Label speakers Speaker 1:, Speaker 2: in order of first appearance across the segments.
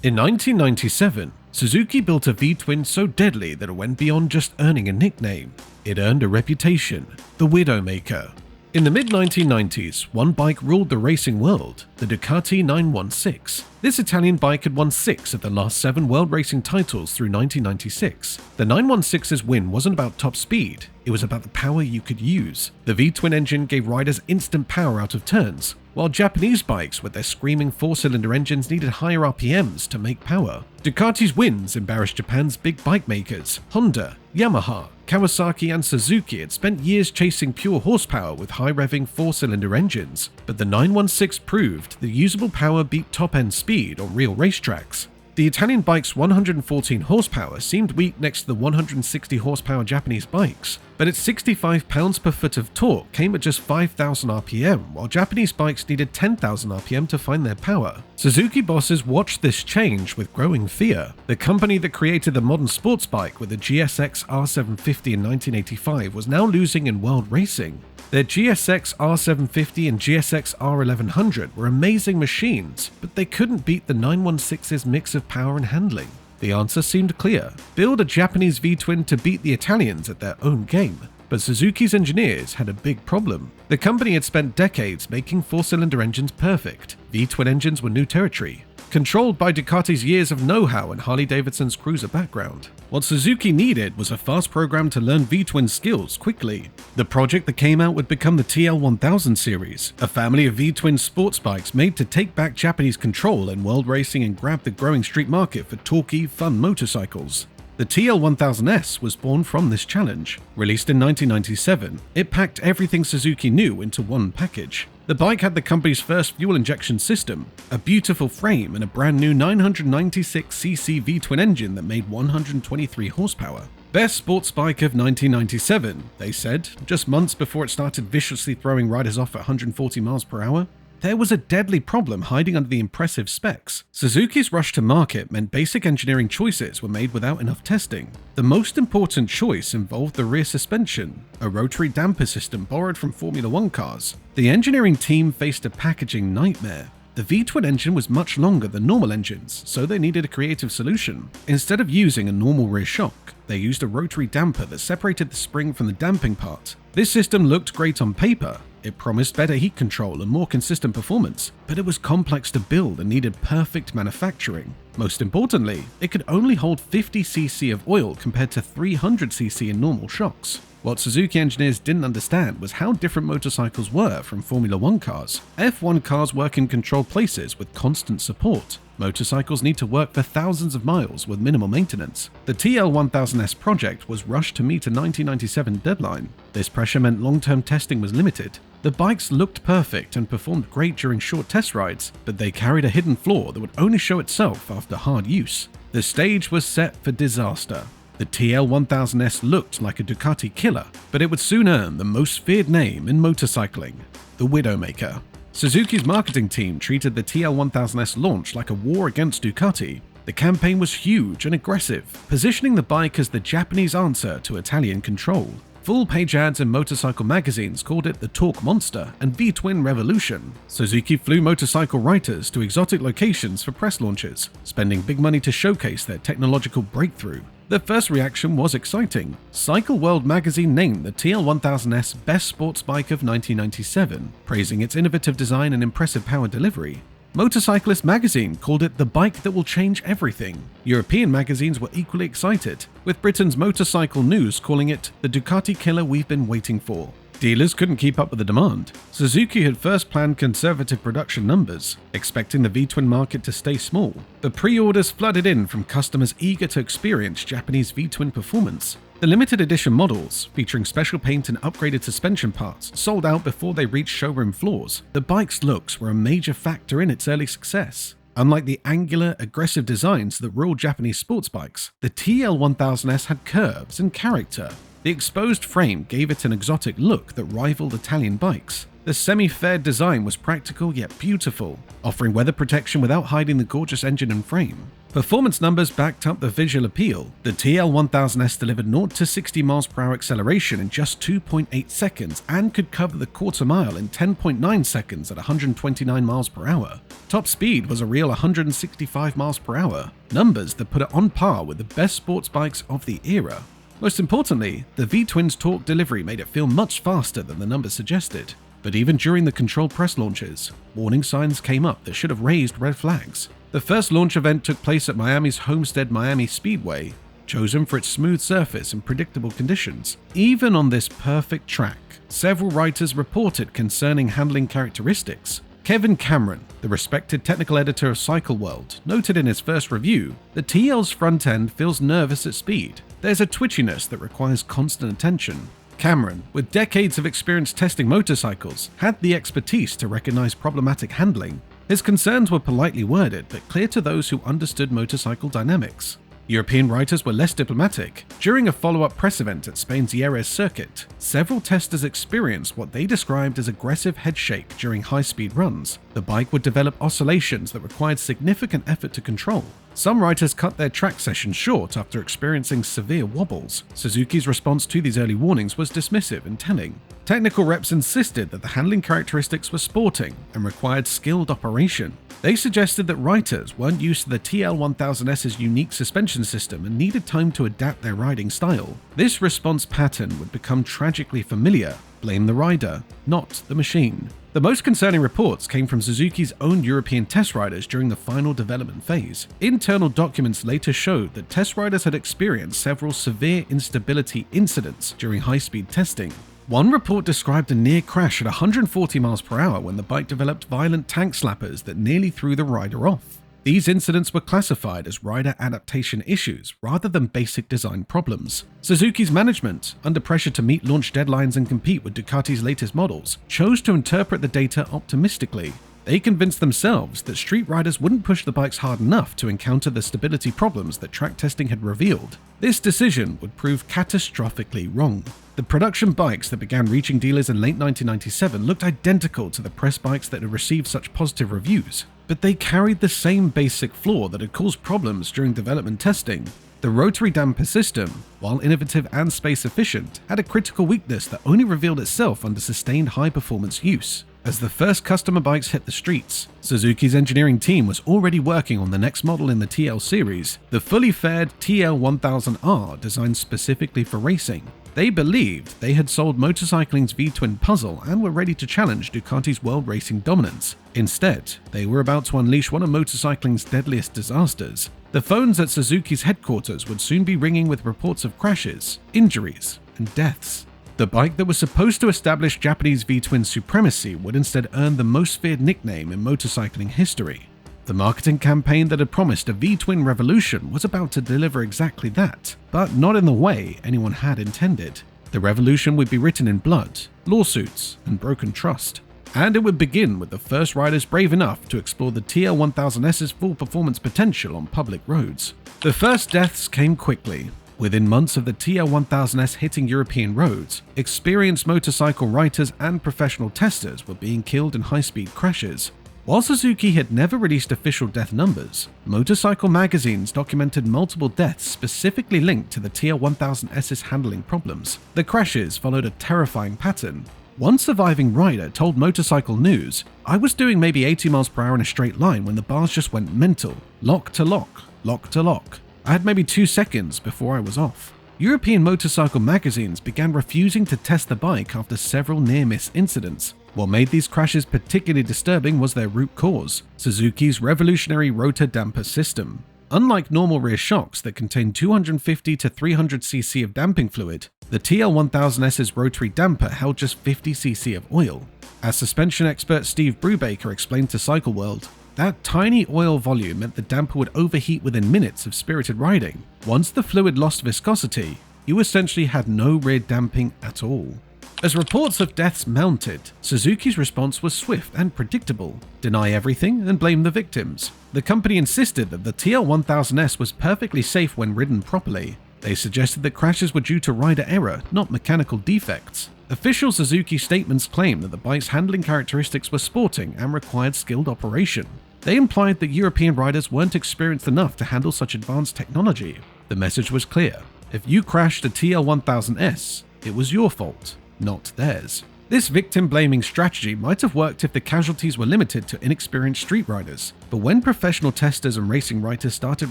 Speaker 1: In 1997, Suzuki built a V-twin so deadly that it went beyond just earning a nickname. It earned a reputation, the Widowmaker. In the mid-1990s, one bike ruled the racing world, the Ducati 916. This Italian bike had won 6 of the last 7 world racing titles through 1996. The 916's win wasn't about top speed, it was about the power you could use. The V-twin engine gave riders instant power out of turns, while Japanese bikes with their screaming 4-cylinder engines needed higher RPMs to make power. Ducati's wins embarrassed Japan's big bike makers. Honda, Yamaha, Kawasaki and Suzuki had spent years chasing pure horsepower with high-revving 4-cylinder engines, but the 916 proved that usable power beat top-end speed on real racetracks. The Italian bike's 114 horsepower seemed weak next to the 160 horsepower Japanese bikes, but its 65 pounds per foot of torque came at just 5,000 RPM, while Japanese bikes needed 10,000 RPM to find their power. Suzuki bosses watched this change with growing fear. The company that created the modern sports bike with the GSX R750 in 1985 was now losing in world racing. Their GSX R750 and GSX R1100 were amazing machines, but they couldn't beat the 916's mix of power and handling. The answer seemed clear: build a Japanese V-twin to beat the Italians at their own game. But Suzuki's engineers had a big problem. The company had spent decades making 4-cylinder engines perfect. V-twin engines were new territory, controlled by Ducati's years of know-how and Harley-Davidson's cruiser background. What Suzuki needed was a fast program to learn V-twin skills quickly. The project that came out would become the TL1000 series, a family of V-twin sports bikes made to take back Japanese control in world racing and grab the growing street market for torquey, fun motorcycles. The TL1000S was born from this challenge. Released in 1997, it packed everything Suzuki knew into one package. The bike had the company's first fuel injection system, a beautiful frame and a brand new 996cc V-twin engine that made 123 horsepower. Best sports bike of 1997, they said, just months before it started viciously throwing riders off at 140 miles per hour. There was a deadly problem hiding under the impressive specs. Suzuki's rush to market meant basic engineering choices were made without enough testing. The most important choice involved the rear suspension, a rotary damper system borrowed from Formula One cars. The engineering team faced a packaging nightmare. The V-twin engine was much longer than normal engines, so they needed a creative solution. Instead of using a normal rear shock, they used a rotary damper that separated the spring from the damping part. This system looked great on paper. It promised better heat control and more consistent performance, but it was complex to build and needed perfect manufacturing. Most importantly, it could only hold 50cc of oil compared to 300cc in normal shocks. What Suzuki engineers didn't understand was how different motorcycles were from Formula One cars. F1 cars work in controlled places with constant support. Motorcycles need to work for thousands of miles with minimal maintenance. The TL1000S project was rushed to meet a 1997 deadline. This pressure meant long-term testing was limited. The bikes looked perfect and performed great during short test rides, but they carried a hidden flaw that would only show itself after hard use. The stage was set for disaster. The TL1000S looked like a Ducati killer, but it would soon earn the most feared name in motorcycling, the Widowmaker. Suzuki's marketing team treated the TL1000S launch like a war against Ducati. The campaign was huge and aggressive, positioning the bike as the Japanese answer to Italian control. Full-page ads in motorcycle magazines called it the Torque Monster and V-twin Revolution. Suzuki flew motorcycle writers to exotic locations for press launches, spending big money to showcase their technological breakthrough. The first reaction was exciting. Cycle World magazine named the TL1000S Best Sports Bike of 1997, praising its innovative design and impressive power delivery. Motorcyclist magazine called it the bike that will change everything. European magazines were equally excited, with Britain's Motorcycle News calling it the Ducati killer we've been waiting for. Dealers couldn't keep up with the demand. Suzuki had first planned conservative production numbers, expecting the V-twin market to stay small. But pre-orders flooded in from customers eager to experience Japanese V-twin performance. The limited edition models, featuring special paint and upgraded suspension parts, sold out before they reached showroom floors. The bike's looks were a major factor in its early success. Unlike the angular, aggressive designs that ruled Japanese sports bikes, the TL1000S had curves and character. The exposed frame gave it an exotic look that rivaled Italian bikes. The semi-fair design was practical yet beautiful, offering weather protection without hiding the gorgeous engine and frame. Performance numbers backed up the visual appeal. The TL1000S delivered 0 to 60 mph acceleration in just 2.8 seconds and could cover the quarter mile in 10.9 seconds at 129 mph. Top speed was a real 165 mph, numbers that put it on par with the best sports bikes of the era. Most importantly, the V-twin's torque delivery made it feel much faster than the numbers suggested. But even during the controlled press launches, warning signs came up that should have raised red flags. The first launch event took place at Miami's Homestead Miami Speedway, chosen for its smooth surface and predictable conditions. Even on this perfect track, several writers reported concerning handling characteristics. Kevin Cameron, the respected technical editor of Cycle World, noted in his first review, the TL's front end feels nervous at speed. There's a twitchiness that requires constant attention. Cameron, with decades of experience testing motorcycles, had the expertise to recognize problematic handling. His concerns were politely worded, but clear to those who understood motorcycle dynamics. European writers were less diplomatic. During a follow-up press event at Spain's Jerez circuit, several testers experienced what they described as aggressive head shake during high-speed runs. The bike would develop oscillations that required significant effort to control. Some writers cut their track sessions short after experiencing severe wobbles. Suzuki's response to these early warnings was dismissive and telling. Technical reps insisted that the handling characteristics were sporting and required skilled operation. They suggested that writers weren't used to the TL1000S's unique suspension system and needed time to adapt their riding style. This response pattern would become tragically familiar. Blame the rider, not the machine. The most concerning reports came from Suzuki's own European test riders during the final development phase. Internal documents later showed that test riders had experienced several severe instability incidents during high-speed testing. One report described a near crash at 140 mph when the bike developed violent tank slappers that nearly threw the rider off. These incidents were classified as rider adaptation issues rather than basic design problems. Suzuki's management, under pressure to meet launch deadlines and compete with Ducati's latest models, chose to interpret the data optimistically. They convinced themselves that street riders wouldn't push the bikes hard enough to encounter the stability problems that track testing had revealed. This decision would prove catastrophically wrong. The production bikes that began reaching dealers in late 1997 looked identical to the press bikes that had received such positive reviews, but they carried the same basic flaw that had caused problems during development testing. The rotary damper system, while innovative and space efficient, had a critical weakness that only revealed itself under sustained high-performance use. As the first customer bikes hit the streets, Suzuki's engineering team was already working on the next model in the TL series, the fully faired TL1000R designed specifically for racing. They believed they had solved motorcycling's V-twin puzzle and were ready to challenge Ducati's world racing dominance. Instead, they were about to unleash one of motorcycling's deadliest disasters. The phones at Suzuki's headquarters would soon be ringing with reports of crashes, injuries, and deaths. The bike that was supposed to establish Japanese V-twin supremacy would instead earn the most feared nickname in motorcycling history. The marketing campaign that had promised a V-twin revolution was about to deliver exactly that, but not in the way anyone had intended. The revolution would be written in blood, lawsuits, and broken trust. And it would begin with the first riders brave enough to explore the TL1000S's full performance potential on public roads. The first deaths came quickly. Within months of the TL1000S hitting European roads, experienced motorcycle writers and professional testers were being killed in high-speed crashes. While Suzuki had never released official death numbers, motorcycle magazines documented multiple deaths specifically linked to the TL1000S's handling problems. The crashes followed a terrifying pattern. One surviving rider told Motorcycle News, "I was doing maybe 80 mph in a straight line when the bars just went mental. Lock to lock, lock to lock. I had maybe 2 seconds before I was off." European motorcycle magazines began refusing to test the bike after several near-miss incidents. What made these crashes particularly disturbing was their root cause, Suzuki's revolutionary rotor damper system. Unlike normal rear shocks that contain 250 to 300 cc of damping fluid, the TL1000S's rotary damper held just 50 cc of oil. As suspension expert Steve Brubaker explained to Cycle World, that tiny oil volume meant the damper would overheat within minutes of spirited riding. Once the fluid lost viscosity, you essentially had no rear damping at all. As reports of deaths mounted, Suzuki's response was swift and predictable: deny everything and blame the victims. The company insisted that the TL1000S was perfectly safe when ridden properly. They suggested that crashes were due to rider error, not mechanical defects. Official Suzuki statements claim that the bike's handling characteristics were sporting and required skilled operation. They implied that European riders weren't experienced enough to handle such advanced technology. The message was clear: if you crashed a TL1000S, it was your fault, not theirs. This victim-blaming strategy might have worked if the casualties were limited to inexperienced street riders, but when professional testers and racing writers started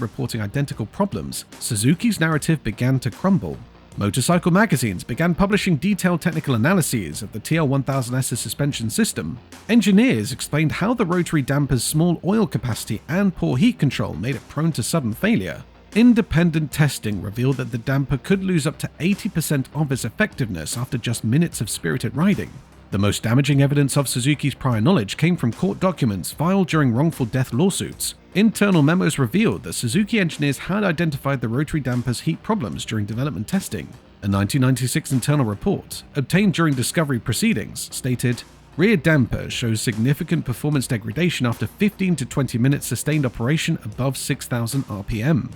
Speaker 1: reporting identical problems, Suzuki's narrative began to crumble. Motorcycle magazines began publishing detailed technical analyses of the TL1000S's suspension system. Engineers explained how the rotary damper's small oil capacity and poor heat control made it prone to sudden failure. Independent testing revealed that the damper could lose up to 80% of its effectiveness after just minutes of spirited riding. The most damaging evidence of Suzuki's prior knowledge came from court documents filed during wrongful death lawsuits. Internal memos revealed that Suzuki engineers had identified the rotary damper's heat problems during development testing. A 1996 internal report, obtained during discovery proceedings, stated, "Rear damper shows significant performance degradation after 15 to 20 minutes sustained operation above 6,000 RPM.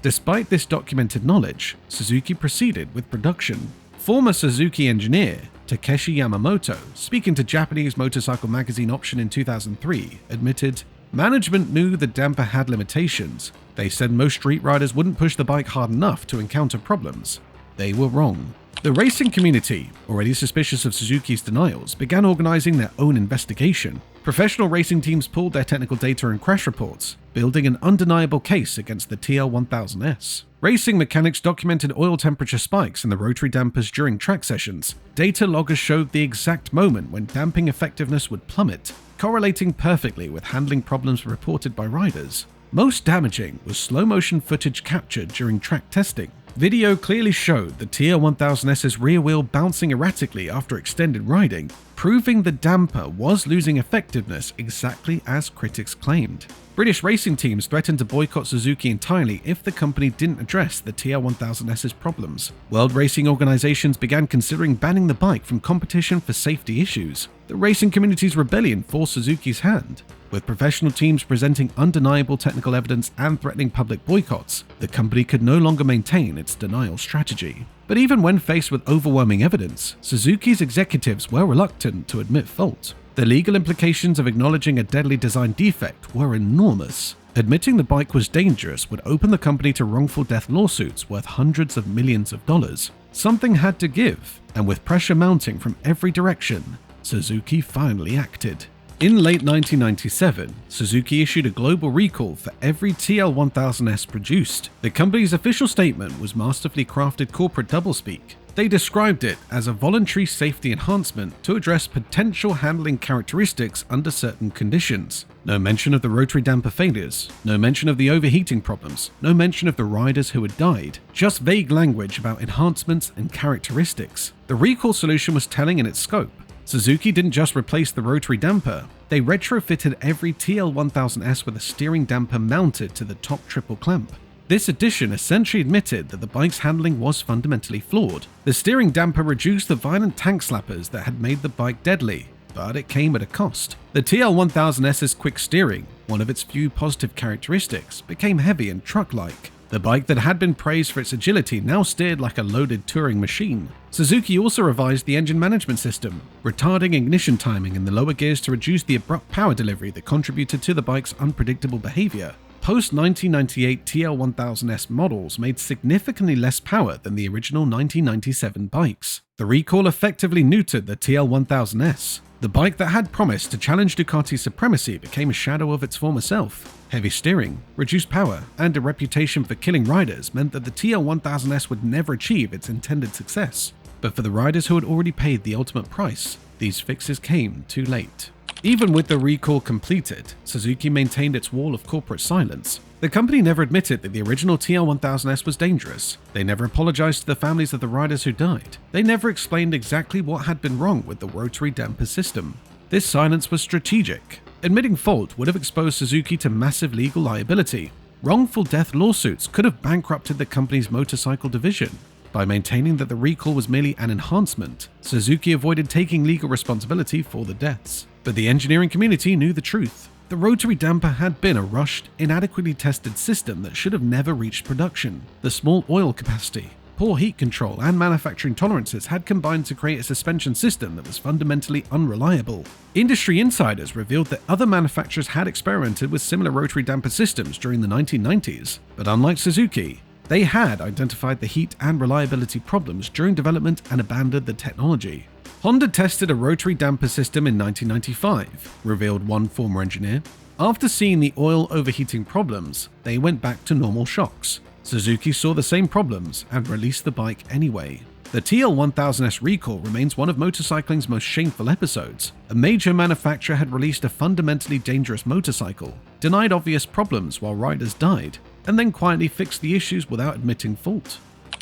Speaker 1: Despite this documented knowledge, Suzuki proceeded with production. Former Suzuki engineer Takeshi Yamamoto, speaking to Japanese motorcycle magazine Option in 2003, admitted, "Management knew the damper had limitations. They said most street riders wouldn't push the bike hard enough to encounter problems. They were wrong." The racing community, already suspicious of Suzuki's denials, began organizing their own investigation. Professional racing teams pulled their technical data and crash reports, building an undeniable case against the TL1000S. Racing mechanics documented oil temperature spikes in the rotary dampers during track sessions. Data loggers showed the exact moment when damping effectiveness would plummet, correlating perfectly with handling problems reported by riders. Most damaging was slow-motion footage captured during track testing. Video clearly showed the TL1000S's rear wheel bouncing erratically after extended riding, proving the damper was losing effectiveness exactly as critics claimed. British racing teams threatened to boycott Suzuki entirely if the company didn't address the TL1000S's problems. World racing organizations began considering banning the bike from competition for safety issues. The racing community's rebellion forced Suzuki's hand. With professional teams presenting undeniable technical evidence and threatening public boycotts, the company could no longer maintain its denial strategy. But even when faced with overwhelming evidence, Suzuki's executives were reluctant to admit fault. The legal implications of acknowledging a deadly design defect were enormous. Admitting the bike was dangerous would open the company to wrongful death lawsuits worth hundreds of millions of dollars. Something had to give, and with pressure mounting from every direction, Suzuki finally acted. In late 1997, Suzuki issued a global recall for every TL1000S produced. The company's official statement was masterfully crafted corporate doublespeak. They described it as a voluntary safety enhancement to address potential handling characteristics under certain conditions. No mention of the rotary damper failures, no mention of the overheating problems, no mention of the riders who had died, just vague language about enhancements and characteristics. The recall solution was telling in its scope. Suzuki didn't just replace the rotary damper, they retrofitted every TL1000S with a steering damper mounted to the top triple clamp. This addition essentially admitted that the bike's handling was fundamentally flawed. The steering damper reduced the violent tank slappers that had made the bike deadly, but it came at a cost. The TL1000S's quick steering, one of its few positive characteristics, became heavy and truck-like. The bike that had been praised for its agility now steered like a loaded touring machine. Suzuki also revised the engine management system, retarding ignition timing in the lower gears to reduce the abrupt power delivery that contributed to the bike's unpredictable behavior. Post-1998 TL1000S models made significantly less power than the original 1997 bikes. The recall effectively neutered the TL1000S. The bike that had promised to challenge Ducati's supremacy became a shadow of its former self. Heavy steering, reduced power, and a reputation for killing riders meant that the TL1000S would never achieve its intended success. But for the riders who had already paid the ultimate price, these fixes came too late. Even with the recall completed, Suzuki maintained its wall of corporate silence. The company never admitted that the original TL1000S was dangerous. They never apologized to the families of the riders who died. They never explained exactly what had been wrong with the rotary damper system. This silence was strategic. Admitting fault would have exposed Suzuki to massive legal liability. Wrongful death lawsuits could have bankrupted the company's motorcycle division. By maintaining that the recall was merely an enhancement, Suzuki avoided taking legal responsibility for the deaths. But the engineering community knew the truth. The rotary damper had been a rushed, inadequately tested system that should have never reached production. The small oil capacity, poor heat control, and manufacturing tolerances had combined to create a suspension system that was fundamentally unreliable. Industry insiders revealed that other manufacturers had experimented with similar rotary damper systems during the 1990s, but unlike Suzuki, they had identified the heat and reliability problems during development and abandoned the technology. Honda tested a rotary damper system in 1995, revealed one former engineer. After seeing the oil overheating problems, they went back to normal shocks. Suzuki saw the same problems and released the bike anyway. The TL1000S recall remains one of motorcycling's most shameful episodes. A major manufacturer had released a fundamentally dangerous motorcycle, denied obvious problems while riders died, and then quietly fixed the issues without admitting fault.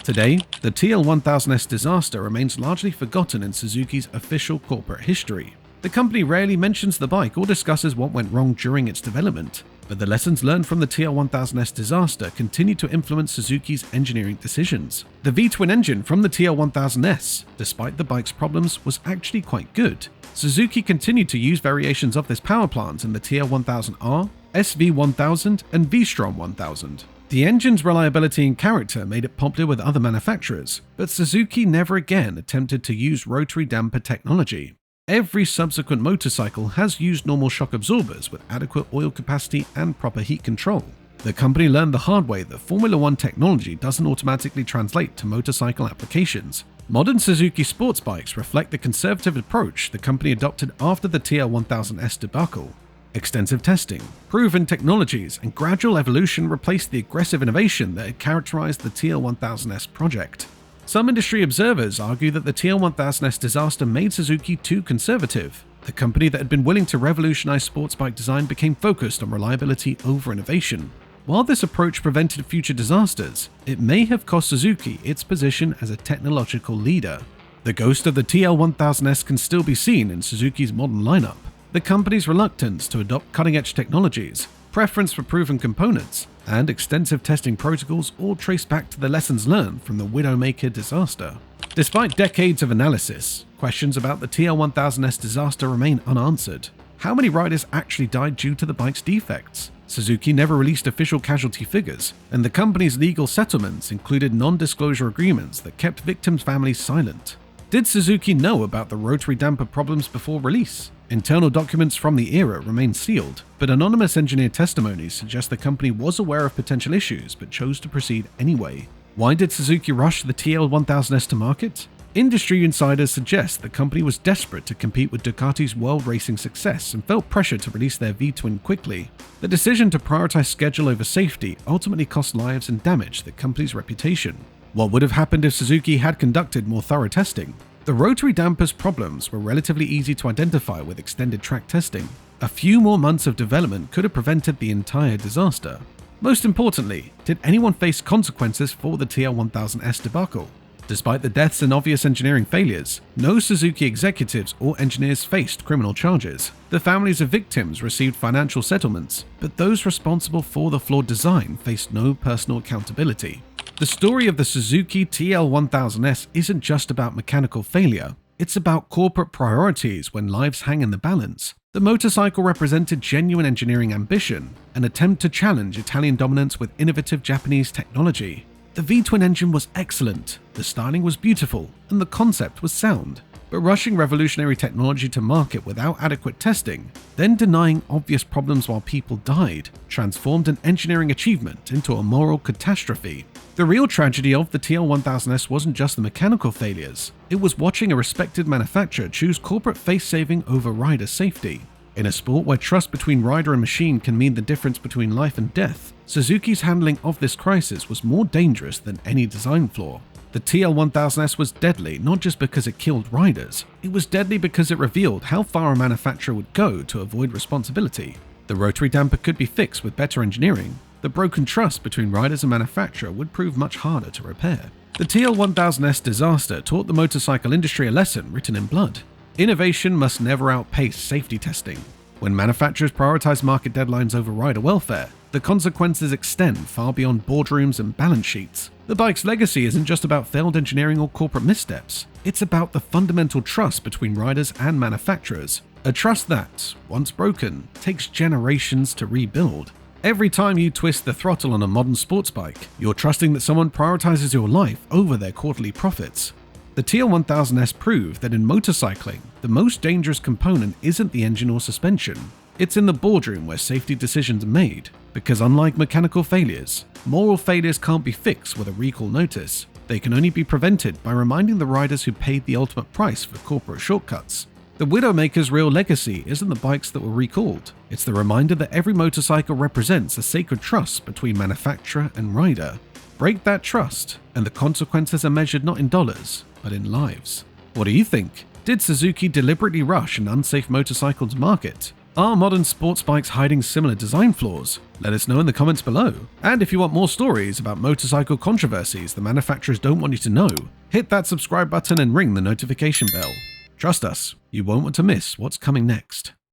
Speaker 1: Today, the TL1000S disaster remains largely forgotten in Suzuki's official corporate history. The company rarely mentions the bike or discusses what went wrong during its development, but the lessons learned from the TL1000S disaster continue to influence Suzuki's engineering decisions. The V-twin engine from the TL1000S, despite the bike's problems, was actually quite good. Suzuki continued to use variations of this power plant in the TL1000R, SV1000, and V-Strom 1000. The engine's reliability and character made it popular with other manufacturers, but Suzuki never again attempted to use rotary damper technology. Every subsequent motorcycle has used normal shock absorbers with adequate oil capacity and proper heat control. The company learned the hard way that Formula One technology doesn't automatically translate to motorcycle applications. Modern Suzuki sports bikes reflect the conservative approach the company adopted after the TL1000S debacle. Extensive testing, proven technologies, and gradual evolution replaced the aggressive innovation that had characterized the TL1000S project. Some industry observers argue that the TL1000S disaster made Suzuki too conservative. The company that had been willing to revolutionize sports bike design became focused on reliability over innovation. While this approach prevented future disasters, it may have cost Suzuki its position as a technological leader. The ghost of the TL1000S can still be seen in Suzuki's modern lineup. The company's reluctance to adopt cutting-edge technologies, preference for proven components, and extensive testing protocols all trace back to the lessons learned from the Widowmaker disaster. Despite decades of analysis, questions about the TL1000S disaster remain unanswered. How many riders actually died due to the bike's defects? Suzuki never released official casualty figures, and the company's legal settlements included non-disclosure agreements that kept victims' families silent. Did Suzuki know about the rotary damper problems before release? Internal documents from the era remain sealed, but anonymous engineer testimonies suggest the company was aware of potential issues but chose to proceed anyway. Why did Suzuki rush the TL1000S to market? Industry insiders suggest the company was desperate to compete with Ducati's world racing success and felt pressure to release their V-twin quickly. The decision to prioritize schedule over safety ultimately cost lives and damaged the company's reputation. What would have happened if Suzuki had conducted more thorough testing? The rotary damper's problems were relatively easy to identify with extended track testing. A few more months of development could have prevented the entire disaster. Most importantly, did anyone face consequences for the TL1000S debacle? Despite the deaths and obvious engineering failures, no Suzuki executives or engineers faced criminal charges. The families of victims received financial settlements, but those responsible for the flawed design faced no personal accountability. The story of the Suzuki TL1000S isn't just about mechanical failure, it's about corporate priorities when lives hang in the balance. The motorcycle represented genuine engineering ambition, an attempt to challenge Italian dominance with innovative Japanese technology. The V-twin engine was excellent, the styling was beautiful, and the concept was sound. But rushing revolutionary technology to market without adequate testing, then denying obvious problems while people died, transformed an engineering achievement into a moral catastrophe. The real tragedy of the TL1000S wasn't just the mechanical failures, it was watching a respected manufacturer choose corporate face-saving over rider safety. In a sport where trust between rider and machine can mean the difference between life and death, Suzuki's handling of this crisis was more dangerous than any design flaw. The TL1000S was deadly not just because it killed riders, it was deadly because it revealed how far a manufacturer would go to avoid responsibility. The rotary damper could be fixed with better engineering. The broken trust between riders and manufacturer would prove much harder to repair. The TL1000S disaster taught the motorcycle industry a lesson written in blood. Innovation must never outpace safety testing. When manufacturers prioritize market deadlines over rider welfare, the consequences extend far beyond boardrooms and balance sheets. The bike's legacy isn't just about failed engineering or corporate missteps. It's about the fundamental trust between riders and manufacturers. A trust that, once broken, takes generations to rebuild. Every time you twist the throttle on a modern sports bike, you're trusting that someone prioritizes your life over their quarterly profits. The TL1000S proved that in motorcycling, the most dangerous component isn't the engine or suspension. It's in the boardroom where safety decisions are made, because unlike mechanical failures, moral failures can't be fixed with a recall notice. They can only be prevented by reminding the riders who paid the ultimate price for corporate shortcuts. The Widowmaker's real legacy isn't the bikes that were recalled, it's the reminder that every motorcycle represents a sacred trust between manufacturer and rider. Break that trust, and the consequences are measured not in dollars, but in lives. What do you think? Did Suzuki deliberately rush an unsafe motorcycle to market? Are modern sports bikes hiding similar design flaws? Let us know in the comments below. And if you want more stories about motorcycle controversies the manufacturers don't want you to know, hit that subscribe button and ring the notification bell. Trust us, you won't want to miss what's coming next.